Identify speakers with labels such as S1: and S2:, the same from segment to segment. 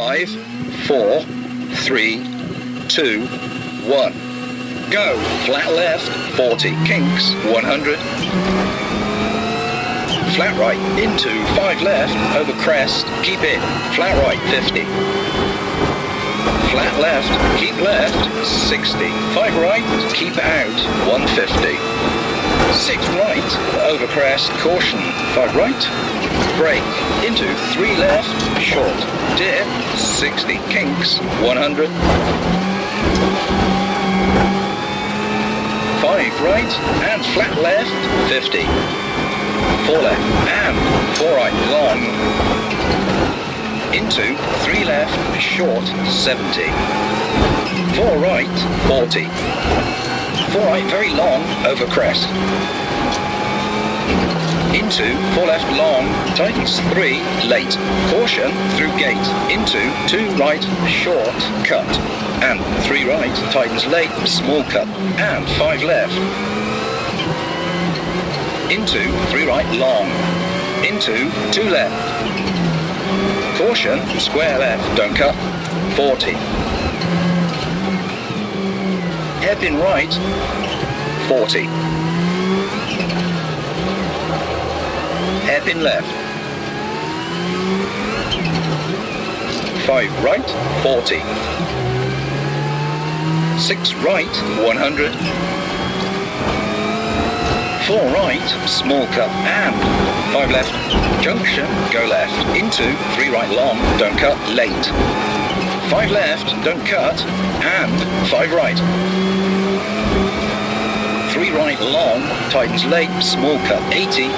S1: 5, 4, 3, 2, 1. Go. Flat left, 40. Kinks, 100. Flat right, into 5 left, over crest, keep in. Flat right, 50. Flat left, keep left, 60. 5 right, keep out, 150. 6 right, over crest, caution. 5 right, brake, into 3 left, short, dip, 60. Kinks, 100. 5 right, and flat left, 50. 4 left, and 4 right, long. Into 3 left, short, 70. 4 right, 40. 4 right, very long, over crest. Into 4 left, long, tightens 3, late. Caution, through gate. Into 2 right, short, cut. And 3 right, tightens late, small cut. And 5 left. Into 3 right, long. Into 2 left. Caution, square left, don't cut. 40. Hairpin right, 40. Hairpin left. 5 right, 40. 6 right, 100. 4 right, small cut, and 5 left, junction, go left, into 3 right long, don't cut, late. 5 left, don't cut, and 5 right. 3 right long, tightens late, small cut, 80.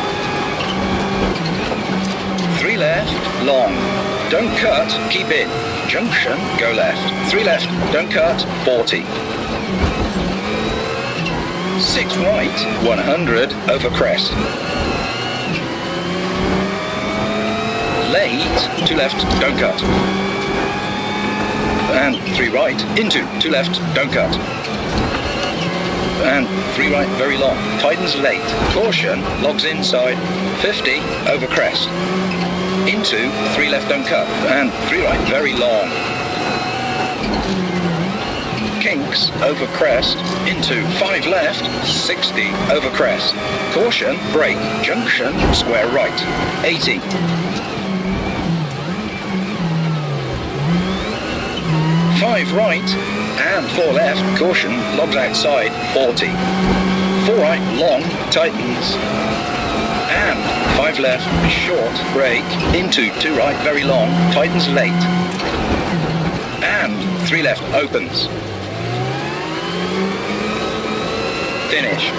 S1: 3 left, long, don't cut, keep in, junction, go left. 3 left, don't cut, 40. 6 right, 100, over crest. Late, 2 left, don't cut. And 3 right, into 2 left, don't cut. And 3 right, very long, tightens late. Caution, logs inside, 50, over crest. Into 3 left, don't cut. And 3 right, very long. Kinks, over crest, into 5 left, 60, over crest. Caution, brake, junction, square right, 80. 5 right, and 4 left, caution, logs outside, 40. 4 right, long, tightens. And 5 left, short, brake, into 2 right, very long, tightens late. And 3 left, opens. Finish.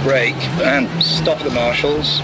S1: Brake and stop the marshals.